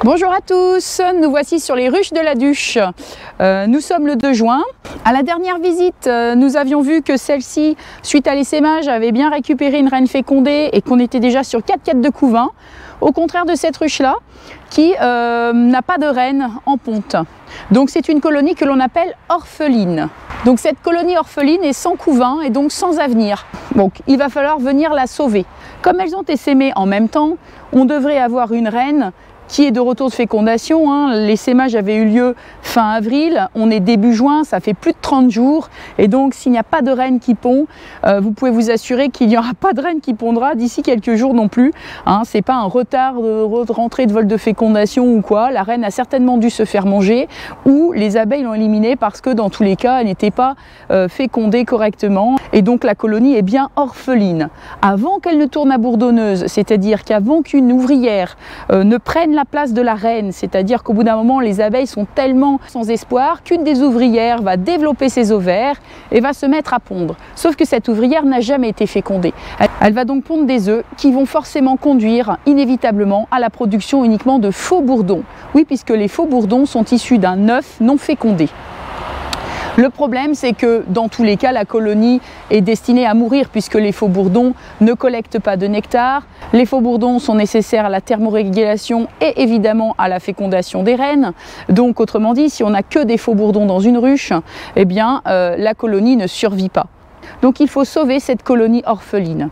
Bonjour à tous, nous voici sur les ruches de la Duche. Nous sommes le 2 juin. À la dernière visite, nous avions vu que celle-ci, suite à l'essaimage, avait bien récupéré une reine fécondée et qu'on était déjà sur 4 quêtes de couvain. Au contraire de cette ruche-là, qui n'a pas de reine en ponte. Donc c'est une colonie que l'on appelle orpheline. Donc cette colonie orpheline est sans couvain et donc sans avenir. Donc il va falloir venir la sauver. Comme elles ont essaimé en même temps, on devrait avoir une reine qui est de retour de fécondation. L'essaimage avait eu lieu fin avril, on est début juin, ça fait plus de 30 jours. Et donc s'il n'y a pas de reine qui pond, vous pouvez vous assurer qu'il n'y aura pas de reine qui pondra d'ici quelques jours non plus. Ce n'est pas un retard de rentrée de vol de fécondation ou quoi. La reine a certainement dû se faire manger ou les abeilles l'ont éliminée parce que dans tous les cas, elle n'était pas fécondée correctement. Et donc la colonie est bien orpheline. Avant qu'elle ne tourne à bourdonneuse, c'est-à-dire qu'avant qu'une ouvrière ne prenne la place de la reine, c'est-à-dire qu'au bout d'un moment les abeilles sont tellement sans espoir qu'une des ouvrières va développer ses ovaires et va se mettre à pondre. Sauf que cette ouvrière n'a jamais été fécondée. Elle va donc pondre des œufs qui vont forcément conduire inévitablement à la production uniquement de faux bourdons. Oui, puisque les faux bourdons sont issus d'un œuf non fécondé. Le problème, c'est que dans tous les cas, la colonie est destinée à mourir puisque les faux bourdons ne collectent pas de nectar. Les faux bourdons sont nécessaires à la thermorégulation et évidemment à la fécondation des reines. Donc, autrement dit, si on n'a que des faux bourdons dans une ruche, eh bien, la colonie ne survit pas. Donc, il faut sauver cette colonie orpheline.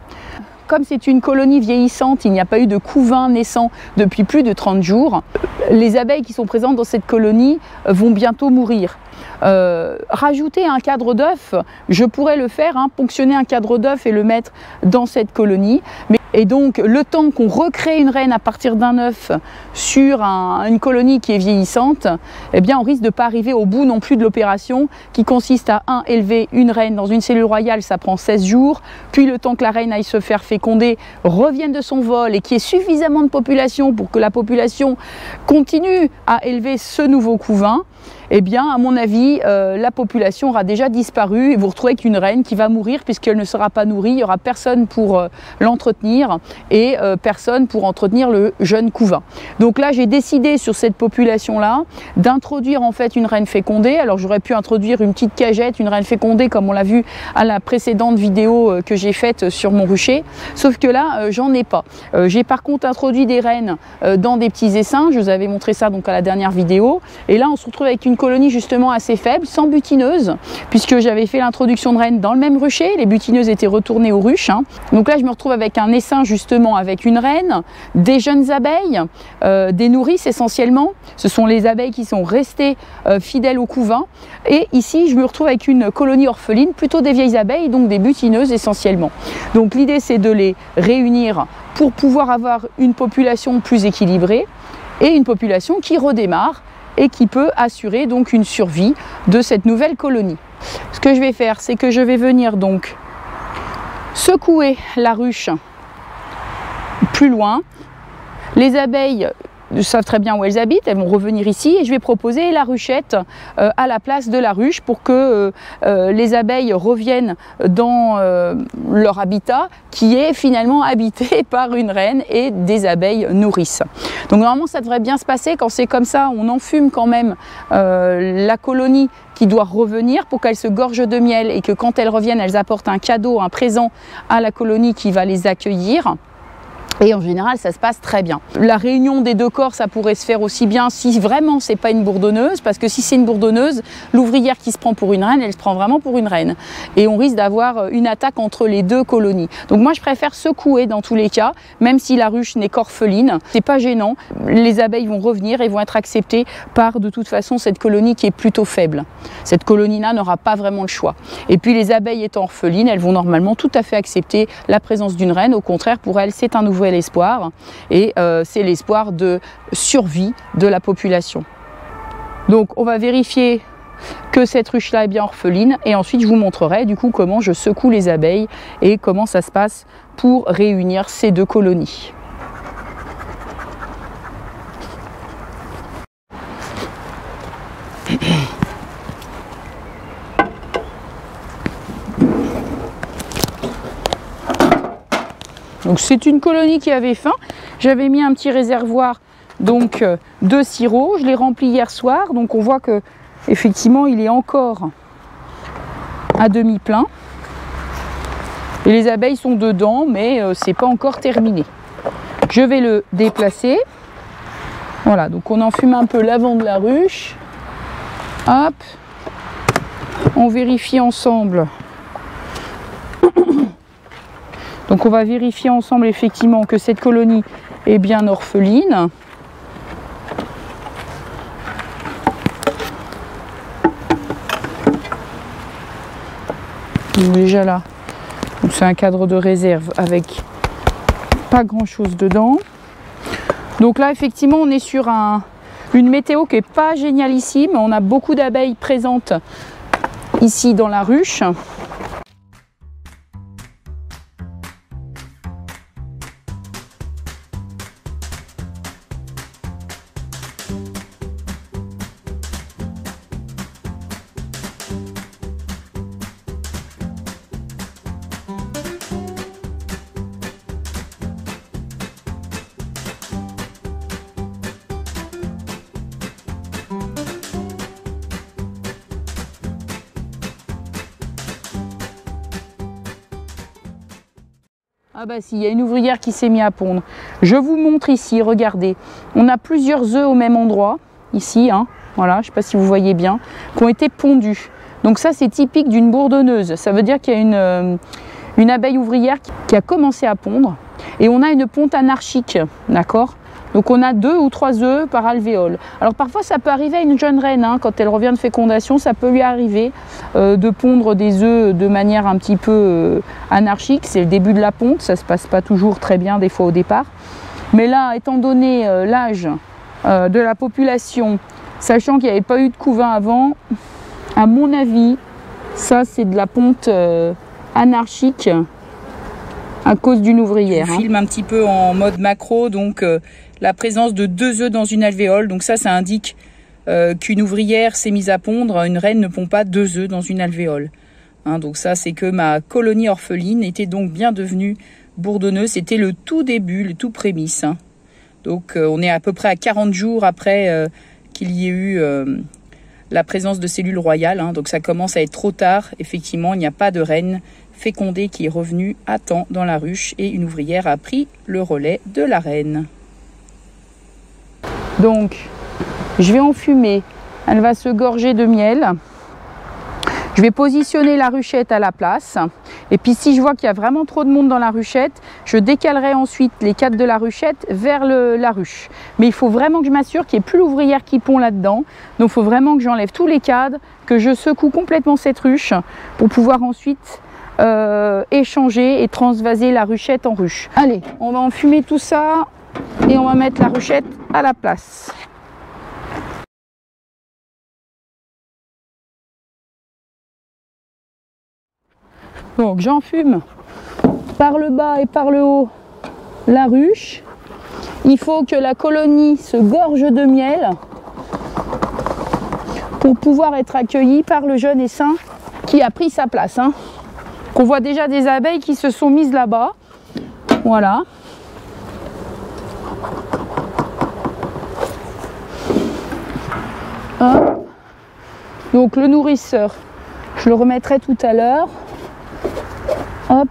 Comme c'est une colonie vieillissante, il n'y a pas eu de couvain naissant depuis plus de 30 jours. Les abeilles qui sont présentes dans cette colonie vont bientôt mourir. Rajouter un cadre d'œuf, je pourrais le faire, ponctionner un cadre d'œuf et le mettre dans cette colonie. Et donc le temps qu'on recrée une reine à partir d'un œuf sur une colonie qui est vieillissante, eh bien on risque de ne pas arriver au bout non plus de l'opération qui consiste à élever une reine dans une cellule royale, ça prend 16 jours, puis le temps que la reine aille se faire féconder, revienne de son vol et qu'il y ait suffisamment de population pour que la population continue à élever ce nouveau couvain. Eh bien, à mon avis, la population aura déjà disparu et vous retrouvez avec une reine qui va mourir puisqu'elle ne sera pas nourrie. Il n'y aura personne pour l'entretenir et personne pour entretenir le jeune couvain. Donc là, j'ai décidé sur cette population-là d'introduire en fait une reine fécondée. Alors j'aurais pu introduire une petite cagette, une reine fécondée comme on l'a vu à la précédente vidéo que j'ai faite sur mon rucher. Sauf que là, j'en ai pas. J'ai par contre introduit des reines dans des petits essaims. Je vous avais montré ça donc à la dernière vidéo. Et là, on se retrouve avec une colonie justement assez faible, sans butineuse, puisque j'avais fait l'introduction de reines dans le même rucher, les butineuses étaient retournées aux ruches. Donc là je me retrouve avec un essaim justement avec une reine, des jeunes abeilles, des nourrices essentiellement, ce sont les abeilles qui sont restées fidèles au couvain, et ici je me retrouve avec une colonie orpheline, plutôt des vieilles abeilles, donc des butineuses essentiellement. Donc l'idée c'est de les réunir pour pouvoir avoir une population plus équilibrée, et une population qui redémarre, et qui peut assurer donc une survie de cette nouvelle colonie. Ce que je vais faire, c'est que je vais venir donc secouer la ruche plus loin. Les abeilles savent très bien où elles habitent, elles vont revenir ici et je vais proposer la ruchette à la place de la ruche pour que les abeilles reviennent dans leur habitat qui est finalement habité par une reine et des abeilles nourrices. Donc normalement ça devrait bien se passer. Quand c'est comme ça, on enfume quand même la colonie qui doit revenir pour qu'elles se gorgent de miel et que quand elles reviennent, elles apportent un cadeau, un présent à la colonie qui va les accueillir. Et en général, ça se passe très bien. La réunion des deux corps, ça pourrait se faire aussi bien si vraiment c'est pas une bourdonneuse, parce que si c'est une bourdonneuse, l'ouvrière qui se prend pour une reine, elle se prend vraiment pour une reine. Et on risque d'avoir une attaque entre les deux colonies. Donc moi, je préfère secouer dans tous les cas, même si la ruche n'est qu'orpheline. C'est pas gênant. Les abeilles vont revenir et vont être acceptées par, de toute façon, cette colonie qui est plutôt faible. Cette colonie-là n'aura pas vraiment le choix. Et puis les abeilles étant orphelines, elles vont normalement tout à fait accepter la présence d'une reine. Au contraire, pour elles, c'est un nouvel espoir et c'est l'espoir de survie de la population. Donc on va vérifier que cette ruche-là est bien orpheline et ensuite je vous montrerai du coup comment je secoue les abeilles et comment ça se passe pour réunir ces deux colonies. Donc c'est une colonie qui avait faim. J'avais mis un petit réservoir donc de sirop. Je l'ai rempli hier soir, donc on voit que effectivement il est encore à demi plein. Et les abeilles sont dedans, mais c'est pas encore terminé. Je vais le déplacer. Voilà, donc on enfume un peu l'avant de la ruche. Hop. On vérifie ensemble. Donc on va vérifier ensemble effectivement que cette colonie est bien orpheline. Donc déjà là, c'est un cadre de réserve avec pas grand chose dedans. Donc là effectivement on est sur une météo qui n'est pas génialissime. On a beaucoup d'abeilles présentes ici dans la ruche. Ah bah si, il y a une ouvrière qui s'est mise à pondre. Je vous montre ici, regardez. On a plusieurs œufs au même endroit, ici, hein, voilà, je ne sais pas si vous voyez bien, qui ont été pondus. Donc ça, c'est typique d'une bourdonneuse. Ça veut dire qu'il y a une abeille ouvrière qui a commencé à pondre. Et on a une ponte anarchique, d'accord? Donc on a 2 ou 3 œufs par alvéole. Alors parfois ça peut arriver à une jeune reine, hein, quand elle revient de fécondation, ça peut lui arriver de pondre des œufs de manière un petit peu anarchique. C'est le début de la ponte, ça ne se passe pas toujours très bien des fois au départ. Mais là, étant donné l'âge de la population, sachant qu'il n'y avait pas eu de couvain avant, à mon avis, ça c'est de la ponte anarchique à cause d'une ouvrière. Je filme un petit peu en mode macro, donc la présence de 2 œufs dans une alvéole. Donc ça indique qu'une ouvrière s'est mise à pondre. Une reine ne pond pas 2 œufs dans une alvéole. Hein, donc ça, c'est que ma colonie orpheline était donc bien devenue bourdonneuse. C'était le tout début, le tout prémisse. Hein. Donc on est à peu près à 40 jours après qu'il y ait eu la présence de cellules royales. Hein. Donc ça commence à être trop tard. Effectivement, il n'y a pas de reine fécondée qui est revenue à temps dans la ruche et une ouvrière a pris le relais de la reine. Donc, je vais enfumer, elle va se gorger de miel. Je vais positionner la ruchette à la place. Et puis si je vois qu'il y a vraiment trop de monde dans la ruchette, je décalerai ensuite les cadres de la ruchette vers la ruche. Mais il faut vraiment que je m'assure qu'il n'y ait plus l'ouvrière qui pond là-dedans. Donc il faut vraiment que j'enlève tous les cadres, que je secoue complètement cette ruche pour pouvoir ensuite échanger et transvaser la ruchette en ruche. Allez, on va enfumer tout ça et on va mettre la ruchette à la place. Donc j'enfume par le bas et par le haut la ruche. Il faut que la colonie se gorge de miel pour pouvoir être accueillie par le jeune essaim qui a pris sa place. Hein. On voit déjà des abeilles qui se sont mises là-bas. Voilà. Hop. Donc le nourrisseur, je le remettrai tout à l'heure. Hop.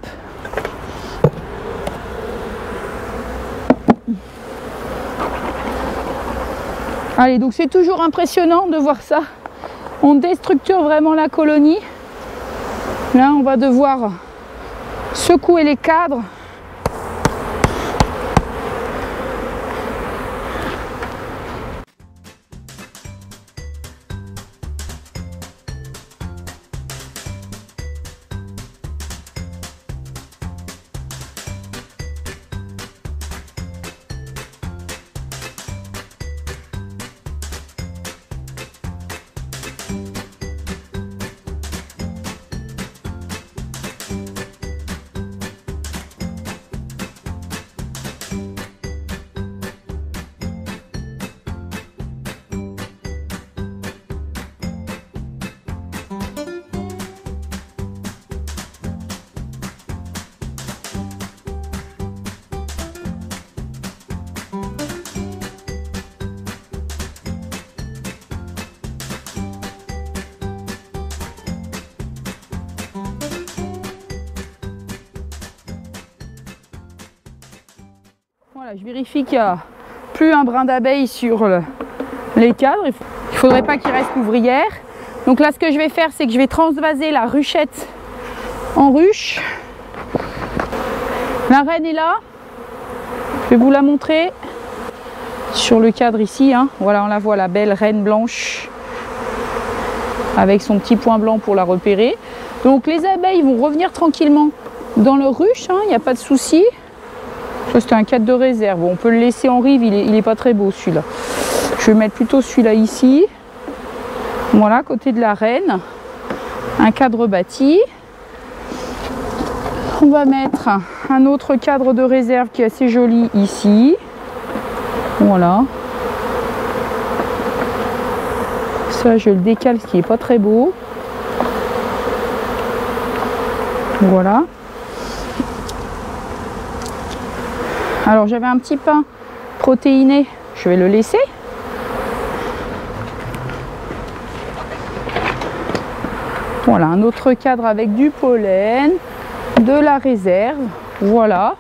Allez, donc c'est toujours impressionnant de voir ça. On déstructure vraiment la colonie. Là, on va devoir secouer les cadres. Voilà, je vérifie qu'il n'y a plus un brin d'abeille sur les cadres. Il ne faudrait pas qu'il reste l'ouvrière. Donc là, ce que je vais faire, c'est que je vais transvaser la ruchette en ruche. La reine est là. Je vais vous la montrer sur le cadre ici. Hein. Voilà, on la voit, la belle reine blanche avec son petit point blanc pour la repérer. Donc les abeilles vont revenir tranquillement dans leur ruche, hein, il n'y a pas de souci. Ça, c'était un cadre de réserve. On peut le laisser en rive, il est pas très beau celui-là. Je vais mettre plutôt celui-là ici. Voilà, côté de la reine. Un cadre bâti. On va mettre un autre cadre de réserve qui est assez joli ici. Voilà. Ça, je le décale, ce qui n'est pas très beau. Voilà. Alors, j'avais un petit pain protéiné. Je vais le laisser. Voilà, un autre cadre avec du pollen, de la réserve. Voilà.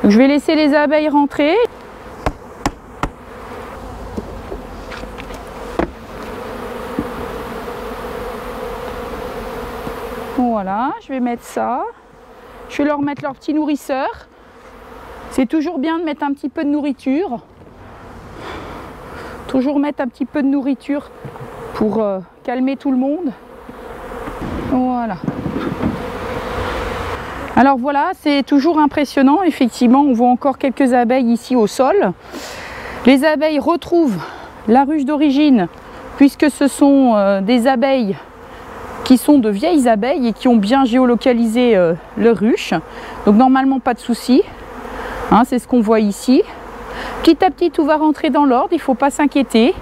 Je vais laisser les abeilles rentrer. Voilà, je vais mettre ça. Je vais leur mettre leur petit nourrisseur. C'est toujours bien de mettre un petit peu de nourriture. Toujours mettre un petit peu de nourriture pour calmer tout le monde. Voilà. Alors voilà, c'est toujours impressionnant. Effectivement, on voit encore quelques abeilles ici au sol. Les abeilles retrouvent la ruche d'origine puisque ce sont des abeilles qui sont de vieilles abeilles et qui ont bien géolocalisé leur ruche. Donc normalement pas de souci. Hein, c'est ce qu'on voit ici. Petit à petit tout va rentrer dans l'ordre, il ne faut pas s'inquiéter.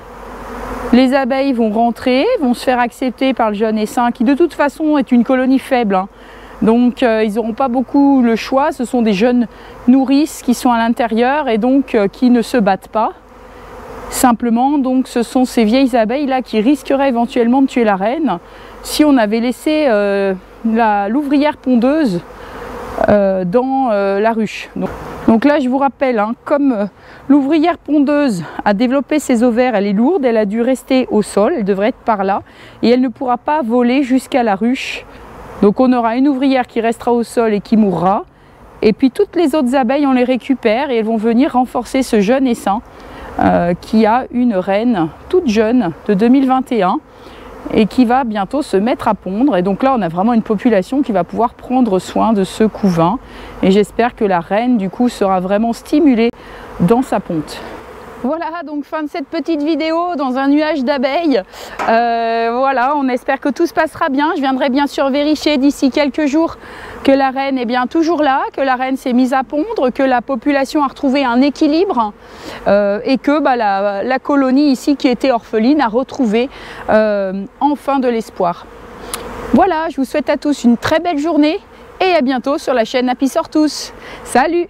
Les abeilles vont rentrer, vont se faire accepter par le jeune essaim qui de toute façon est une colonie faible. Hein. Donc ils n'auront pas beaucoup le choix, ce sont des jeunes nourrices qui sont à l'intérieur et donc qui ne se battent pas. Simplement, donc ce sont ces vieilles abeilles là qui risqueraient éventuellement de tuer la reine si on avait laissé l'ouvrière pondeuse dans la ruche. Donc là, je vous rappelle, hein, comme l'ouvrière pondeuse a développé ses ovaires, elle est lourde, elle a dû rester au sol, elle devrait être par là, et elle ne pourra pas voler jusqu'à la ruche. Donc on aura une ouvrière qui restera au sol et qui mourra, et puis toutes les autres abeilles, on les récupère et elles vont venir renforcer ce jeune essaim qui a une reine toute jeune de 2021 et qui va bientôt se mettre à pondre. Et donc là, on a vraiment une population qui va pouvoir prendre soin de ce couvain. Et j'espère que la reine, du coup, sera vraiment stimulée dans sa ponte. Voilà, donc fin de cette petite vidéo dans un nuage d'abeilles. Voilà, on espère que tout se passera bien. Je viendrai bien sûr vérifier d'ici quelques jours que la reine est bien toujours là, que la reine s'est mise à pondre, que la population a retrouvé un équilibre et que la colonie ici qui était orpheline a retrouvé enfin de l'espoir. Voilà, je vous souhaite à tous une très belle journée et à bientôt sur la chaîne Happy Sort Tous. Salut!